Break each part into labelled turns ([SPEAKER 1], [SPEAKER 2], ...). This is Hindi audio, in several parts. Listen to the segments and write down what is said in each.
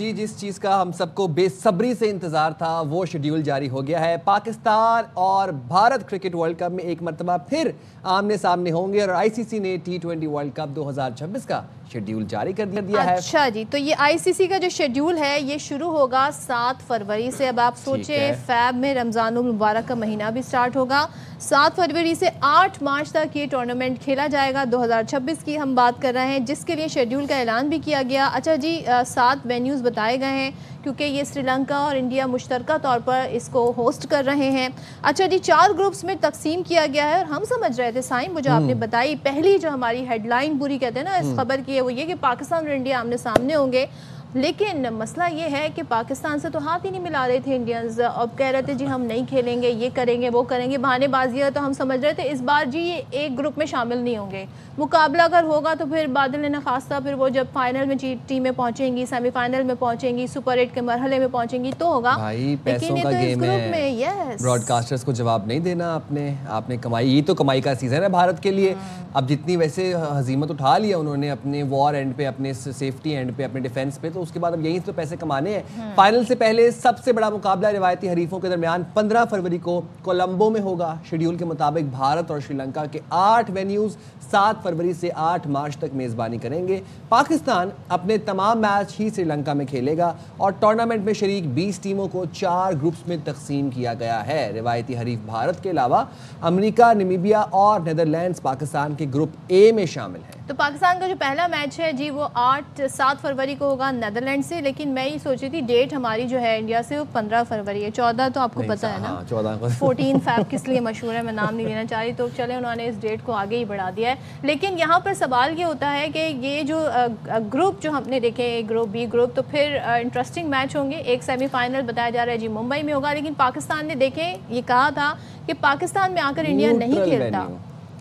[SPEAKER 1] जी, जिस चीज़ का हम सबको बेसब्री से इंतज़ार था वो शेड्यूल जारी हो गया है। पाकिस्तान और भारत क्रिकेट वर्ल्ड कप में एक मरतबा फिर आमने सामने होंगे और आईसीसी ने T20 वर्ल्ड कप 2026 का शेड्यूल जारी कर दिया है।
[SPEAKER 2] अच्छा जी, तो ये आईसीसी का जो शेड्यूल है ये शुरू होगा 7 फरवरी से। अब आप सोचें, फैब में रमज़ानुल मुबारक का महीना भी स्टार्ट होगा। 7 फरवरी से 8 मार्च तक ये टूर्नामेंट खेला जाएगा। 2026 की हम बात कर रहे हैं, जिसके लिए शेड्यूल का ऐलान भी किया गया। अच्छा जी, 7 वेन्यूज़ बताए गए हैं क्योंकि ये श्रीलंका और इंडिया मुश्तरका तौर पर इसको होस्ट कर रहे हैं। अच्छा जी, 4 ग्रुप्स में तकसीम किया गया है और हम समझ रहे थे साईं, मुझे आपने बताई पहली जो हमारी हेडलाइन पूरी कहते हैं ना इस खबर की, वो ये कि पाकिस्तान और इंडिया आमने सामने होंगे। लेकिन मसला ये है कि पाकिस्तान से तो हाथ ही नहीं मिला रहे थे इंडियंस। अब कह रहे थे जी हम नहीं खेलेंगे, ये करेंगे वो करेंगे, बहानेबाजी है। तो हम समझ रहे थे इस बार जी ये एक ग्रुप में शामिल नहीं होंगे। मुकाबला अगर होगा तो फिर बादल ने खासा फिर वो जब फाइनल में टीमें पहुंचेंगी, सेमीफाइनल में पहुंचेंगी, सुपर 8 के मरहले में पहुंचेंगी तो होगा।
[SPEAKER 1] भाई पैसों का गेम है, ब्रॉडकास्टर्स को जवाब नहीं देना। आपने कमाई, ये तो कमाई का सीजन है भारत के लिए। अब जितनी वैसे हजीमत उठा लिया उन्होंने अपने वॉर एंड पे, अपने सेफ्टी एंड पे, अपने डिफेंस पे, तो उसके बाद अब यहीं तो पैसे कमाने हैं। फाइनल से पहले सबसे बड़ा मुकाबला रिवायती हरीफों के दरमियान 15 फरवरी को कोलंबो में होगा। शेड्यूल के मुताबिक भारत और श्रीलंका के 8 वेन्यूज 7 फरवरी से 8 मार्च तक मेजबानी करेंगे। पाकिस्तान अपने तमाम मैच ही श्रीलंका में खेलेगा और टूर्नामेंट में शरीक 20 टीमों को 4 ग्रुप्स में तकसीम किया गया है। रिवायती हरीफ भारत के अलावा अमेरिका, नामीबिया और नीदरलैंड्स पाकिस्तान के ग्रुप ए में शामिल है।
[SPEAKER 2] तो पाकिस्तान का जो पहला मैच है जी वो 7 फरवरी को होगा नीदरलैंड से। लेकिन मैं ये सोच रही थी डेट हमारी जो है इंडिया से वो 15 फरवरी है। 14 तो आपको पता है ना, 14 फैब किस लिए मशहूर है, मैं नाम नहीं लेना चाह रही, तो चले उन्होंने इस डेट को आगे ही बढ़ा दिया है। लेकिन यहाँ पर सवाल ये होता है कि ये जो ग्रुप जो हमने देखे, ग्रुप बी ग्रुप, तो फिर इंटरेस्टिंग मैच होंगे। एक सेमीफाइनल बताया जा रहा है जी मुंबई में होगा। लेकिन पाकिस्तान ने देखें ये कहा था कि पाकिस्तान में आकर इंडिया नहीं खेलता,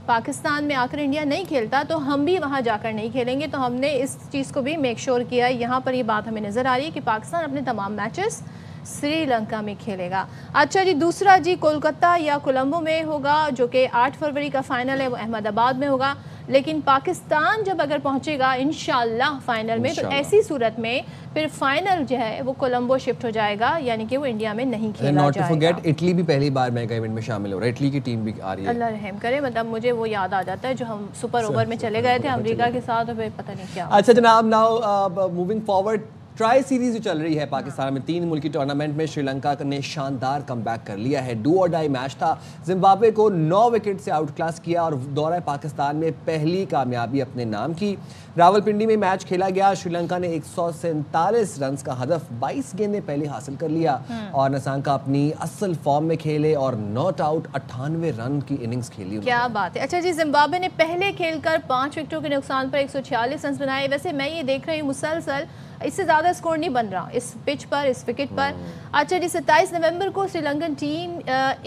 [SPEAKER 2] पाकिस्तान में आकर इंडिया नहीं खेलता तो हम भी वहां जाकर नहीं खेलेंगे। तो हमने इस चीज़ को भी मेक श्योर किया है। यहाँ पर ये बात हमें नज़र आ रही है कि पाकिस्तान अपने तमाम मैचेस श्रीलंका में खेलेगा। अच्छा जी, दूसरा जी कोलकाता या कोलंबो में होगा, जो कि 8 फरवरी का फाइनल है, वो अहमदाबाद में होगा। लेकिन पाकिस्तान जब अगर पहुंचेगा इंशाल्लाह फाइनल में, तो ऐसी सूरत में फिर फाइनल जो है वो कोलंबो शिफ्ट हो जाएगा, यानी कि वो इंडिया में नहीं खेला जाएगा।
[SPEAKER 1] नॉट टू फॉरगेट, इटली भी पहली बार मेगा इवेंट में शामिल हो रहा है। इटली की टीम भी आ रही है।
[SPEAKER 2] अल्लाह रहम करे, मतलब मुझे वो याद आ जाता है जो हम सुपर ओवर में चले गए थे अमेरिका के साथ, और फिर पता नहीं क्या।
[SPEAKER 1] अच्छा जनाब, now moving forward, tri series जो चल रही है पाकिस्तान में, 3 मुल्की टूर्नामेंट में श्रीलंका ने शानदार कमबैक कर लिया है। डू और डाई मैच था, जिम्बाब्वे को 9 विकेट से आउट क्लास किया और दौरा पाकिस्तान में पहली कामयाबी अपने नाम की। रावलपिंडी में मैच खेला गया, श्रीलंका ने 147 रन का हदफ 22 गेंदें पहले हासिल कर लिया और नसांका अपनी असल फॉर्म में खेले और नॉट आउट 98 रन की इनिंग्स खेली।
[SPEAKER 2] क्या बात है। अच्छा जी, जिम्बाब्वे ने पहले खेलकर 5 विकेटों के नुकसान पर 146 रन बनाए। वैसे मैं ये देख रही हूँ मुसलसल इससे ज़्यादा स्कोर नहीं बन रहा इस पिच पर, इस विकेट पर। अच्छा जी, 27 नवंबर को श्रीलंकन टीम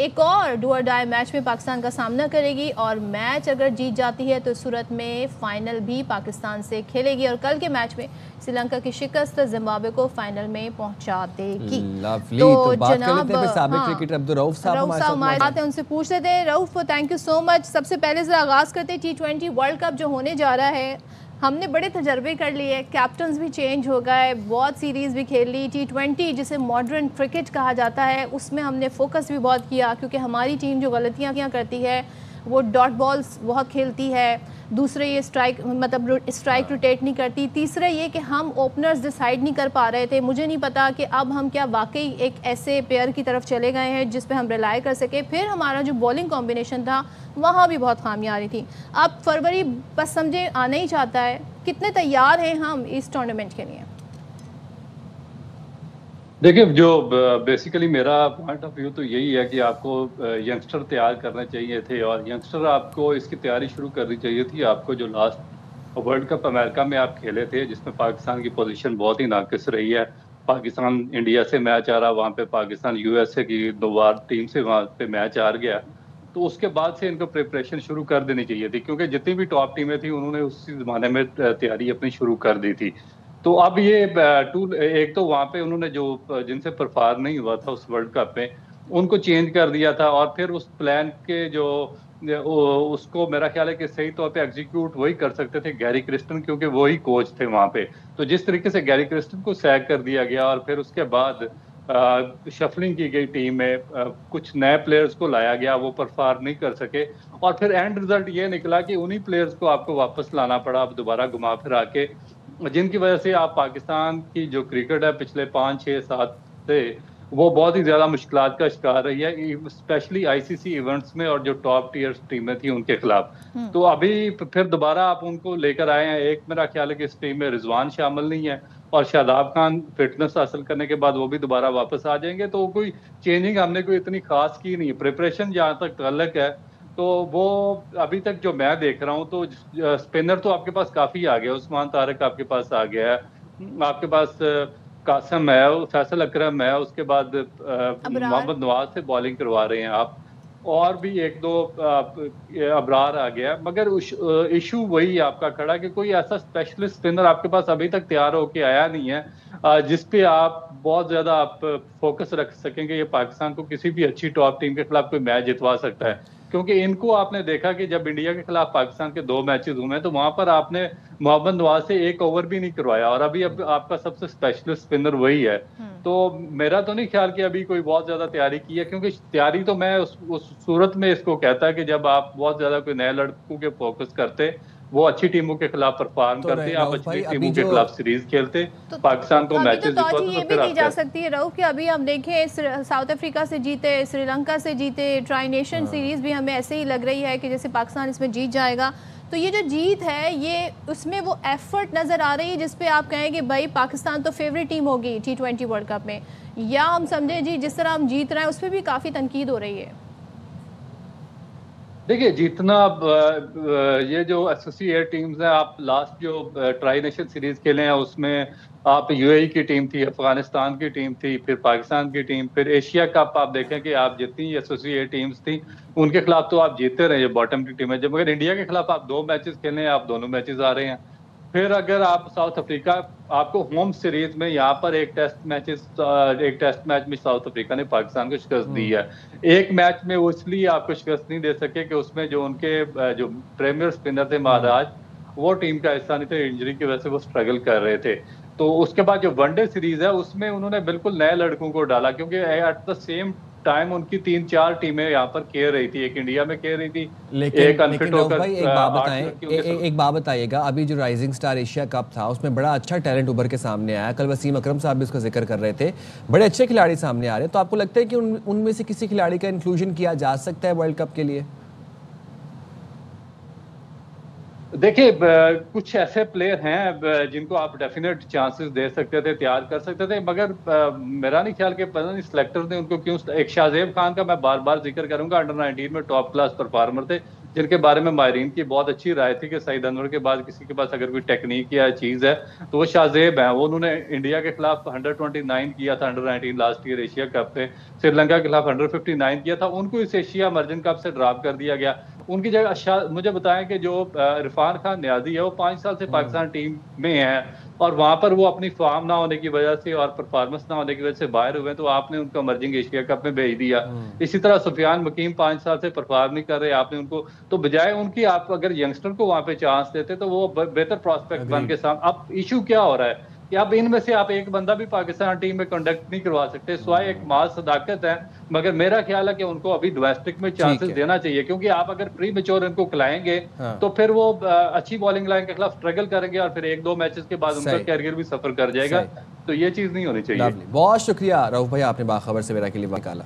[SPEAKER 2] एक और डू और डाई मैच में पाकिस्तान का सामना करेगी और मैच अगर जीत जाती है तो सूरत में फाइनल भी पाकिस्तान से खेलेगी और कल के मैच में श्रीलंका की शिकस्त जिम्बाब्वे को फाइनल में पहुंचा देगी।
[SPEAKER 1] तो जनाब क्रिकेटर अब्दुर्रऊफ साहब
[SPEAKER 2] हमारे साथ हैं, उनसे पूछ लेते हैं। Rauf, thank you so much. सबसे पहले जरा आगाज करते हैं T20 वर्ल्ड कप जो होने जा रहा है। हमने बड़े तजर्बे कर लिए, कैप्टन्स भी चेंज हो गए, बहुत सीरीज़ भी खेल ली। T20 जिसे मॉडर्न क्रिकेट कहा जाता है, उसमें हमने फोकस भी बहुत किया क्योंकि हमारी टीम जो गलतियाँ करती है वो डॉट बॉल्स बहुत खेलती है। दूसरे ये स्ट्राइक रोटेट नहीं करती। तीसरे ये कि हम ओपनर्स डिसाइड नहीं कर पा रहे थे। मुझे नहीं पता कि अब हम क्या वाकई एक ऐसे प्लेयर की तरफ चले गए हैं जिस पे हम रिलाई कर सके। फिर हमारा जो बॉलिंग कॉम्बिनेशन था वहाँ भी बहुत खामियां आ रही थी। अब फरवरी बस समझे आना ही चाहता है। कितने तैयार हैं हम इस टूर्नामेंट के लिए?
[SPEAKER 3] देखिए, जो बेसिकली मेरा पॉइंट ऑफ व्यू तो यही है कि आपको यंगस्टर तैयार करने चाहिए थे और यंगस्टर आपको इसकी तैयारी शुरू करनी चाहिए थी। आपको जो लास्ट वर्ल्ड कप अमेरिका में आप खेले थे जिसमें पाकिस्तान की पोजीशन बहुत ही नाकिस रही है, पाकिस्तान इंडिया से मैच आ रहा, वहाँ पे पाकिस्तान यूएसए की 2 बार टीम से वहाँ पे मैच हार गया, तो उसके बाद से इनको प्रिपरेशन शुरू कर देनी चाहिए थी क्योंकि जितनी भी टॉप टीमें थी उन्होंने उसी ज़माने में तैयारी अपनी शुरू कर दी थी। तो अब ये एक तो वहाँ पे उन्होंने जो जिनसे परफॉर्म नहीं हुआ था उस वर्ल्ड कप में, उनको चेंज कर दिया था, और फिर उस प्लान के जो उसको मेरा ख्याल है कि सही तौर पे एग्जीक्यूट वही कर सकते थे गैरी क्रिस्टन, क्योंकि वही कोच थे वहां पे। तो जिस तरीके से गैरी क्रिस्टन को सैक कर दिया गया और फिर उसके बाद शफलिंग की गई टीम में, कुछ नए प्लेयर्स को लाया गया, वो परफॉर्म नहीं कर सके, और फिर एंड रिजल्ट ये निकला कि उन्हीं प्लेयर्स को आपको वापस लाना पड़ा अब दोबारा घुमा फिरा के, जिनकी वजह से आप पाकिस्तान की जो क्रिकेट है पिछले 5-6-7 से वो बहुत ही ज्यादा मुश्किलात का शिकार रही है, स्पेशली आईसीसी इवेंट्स में और जो टॉप टीयर टीमें थी उनके खिलाफ। तो अभी फिर दोबारा आप उनको लेकर आए हैं। एक मेरा ख्याल है कि इस टीम में रिजवान शामिल नहीं है, और शादाब खान फिटनेस हासिल करने के बाद वो भी दोबारा वापस आ जाएंगे, तो कोई चेंजिंग हमने कोई इतनी खास की नहीं है। प्रिपरेशन जहाँ तक ताल्लुक है तो वो अभी तक जो मैं देख रहा हूँ तो स्पिनर तो आपके पास काफी आ गया, उस्मान तारिक आपके पास आ गया है, आपके पास कासम है, फैसल अकरम है, उसके बाद मोहम्मद नवाज से बॉलिंग करवा रहे हैं आप, और भी एक दो अबरार आ गया, मगर इशू वही आपका खड़ा कि कोई ऐसा स्पेशलिस्ट स्पिनर आपके पास अभी तक तैयार होके आया नहीं है जिसपे आप बहुत ज्यादा आप फोकस रख सकेंगे ये पाकिस्तान को किसी भी अच्छी टॉप टीम के खिलाफ कोई मैच जितवा सकता है। क्योंकि इनको आपने देखा कि जब इंडिया के खिलाफ पाकिस्तान के 2 मैचेस हुए तो वहां पर आपने मोहम्मद नवाज से 1 ओवर भी नहीं करवाया, और अभी अब आपका सबसे स्पेशलिस्ट स्पिनर वही है। तो मेरा तो नहीं ख्याल कि अभी कोई बहुत ज्यादा तैयारी की है, क्योंकि तैयारी तो मैं उस सूरत में इसको कहता है कि जब आप बहुत ज्यादा कोई नए लड़कों के फोकस करते, वो अच्छी टीमों के खिलाफ परफॉर्म करते, आप अच्छी टीमों के खिलाफ सीरीज खेलते, तो पाकिस्तान को मैचेस जितवाते।
[SPEAKER 2] ये भी की जा सकती है रऊफ कि अभी हम देखें साउथ अफ्रीका से जीते, श्रीलंका से जीते, ट्राई नेशन सीरीज भी हमें ऐसे ही लग रही है कि जैसे पाकिस्तान इसमें जीत जाएगा। तो ये जो जीत है ये उसमें वो एफर्ट नज़र आ रही है जिसपे आप कहें कि भाई पाकिस्तान तो फेवरेट टीम होगी T20 वर्ल्ड कप में, या हम समझें जी जिस तरह हम जीत रहे हैं उस पर भी काफ़ी तनकीद हो रही है?
[SPEAKER 3] देखिए जितना ये जो एसोसिएट टीम्स हैं, आप लास्ट जो ट्राई नेशन सीरीज खेले हैं उसमें आप यूएई की टीम थी, अफगानिस्तान की टीम थी, फिर पाकिस्तान की टीम, फिर एशिया कप आप देखें कि आप जितनी एसोसिएट टीम्स थी उनके खिलाफ तो आप जीतते रहे, बॉटम की टीम है। जब मगर इंडिया के खिलाफ आप 2 मैचेस खेले हैं, आप दोनों मैचेस आ रहे हैं। फिर अगर आप साउथ अफ्रीका, आपको होम सीरीज में यहाँ पर एक टेस्ट मैच में साउथ अफ्रीका ने पाकिस्तान को शिकस्त दी है। एक मैच में वो इसलिए आपको शिकस्त नहीं दे सके कि उसमें जो उनके जो प्रीमियर स्पिनर थे महाराज, वो टीम का हिस्सा नहीं थे, इंजरी की वजह से वो स्ट्रगल कर रहे थे। तो उसके बाद जो वनडे सीरीज है उसमें उन्होंने बिल्कुल नए लड़कों को डाला, क्योंकि एट द सेम टाइम उनकी 3-4 टीमें यहाँ पर खेल रही थी, एक इंडिया में खेल रही थी, एक अनफिट होकर।
[SPEAKER 1] भाई एक बात बताइएगा, अभी जो राइजिंग स्टार एशिया कप था उसमें बड़ा अच्छा टैलेंट उभर के सामने आया, कल वसीम अकरम साहब भी उसका जिक्र कर रहे थे, बड़े अच्छे खिलाड़ी सामने आ रहे हैं। तो आपको लगता है कि उनमें से किसी खिलाड़ी का इंक्लूजन किया जा सकता है वर्ल्ड कप के लिए?
[SPEAKER 3] देखिए कुछ ऐसे प्लेयर हैं जिनको आप डेफिनेट चांसेस दे सकते थे, तैयार कर सकते थे, मगर मेरा नहीं ख्याल कि पता नहीं सिलेक्टर ने उनको क्यों। एक शाहजेब खान का मैं बार बार जिक्र करूंगा, अंडर 19 में टॉप क्लास परफॉर्मर थे, जिनके बारे में माहिरीन की बहुत अच्छी राय थी कि सईद अनवर के बाद किसी के पास अगर कोई टेक्निक या चीज़ है तो वो शाहजेब है। वो उन्होंने इंडिया के खिलाफ 129 किया था under 19 last year Asia cup पे, श्रीलंका के खिलाफ 159 किया था, उनको इस एशिया इमर्जिंग कप से ड्रॉप कर दिया गया। उनकी जगह मुझे बताएं कि जो इरफान खान न्याजी है वो 5 साल से पाकिस्तान टीम में है, और वहां पर वो अपनी फॉर्म ना होने की वजह से और परफॉर्मेंस ना होने की वजह से बाहर हुए, तो आपने उनको इमर्जिंग एशिया कप में भेज दिया। इसी तरह सुफियान मकीम 5 साल से परफॉर्म नहीं कर रहे, आपने उनको, तो बजाय उनकी आप अगर यंगस्टर को वहां पे चांस देते तो वो बेहतर प्रोस्पेक्ट बन के सामने। अब इशू क्या हो रहा है कि अब इनमें से आप एक बंदा भी पाकिस्तान टीम में कंडक्ट नहीं करवा सकते, स्वाय एक मास सदाकत है। मगर मेरा ख्याल है कि उनको अभी डोमेस्टिक में चांसेस देना चाहिए, क्योंकि आप अगर प्री मैच्योर इनको खिलाएंगे तो फिर वो अच्छी बॉलिंग लाइन के खिलाफ स्ट्रगल करेंगे, और फिर 1-2 मैचेस के बाद उनका कैरियर भी सफर कर जाएगा। तो ये चीज नहीं होनी चाहिए।
[SPEAKER 1] बहुत शुक्रिया रऊफ भाई, आपने बाखबर से मेरा के लिए निकाला।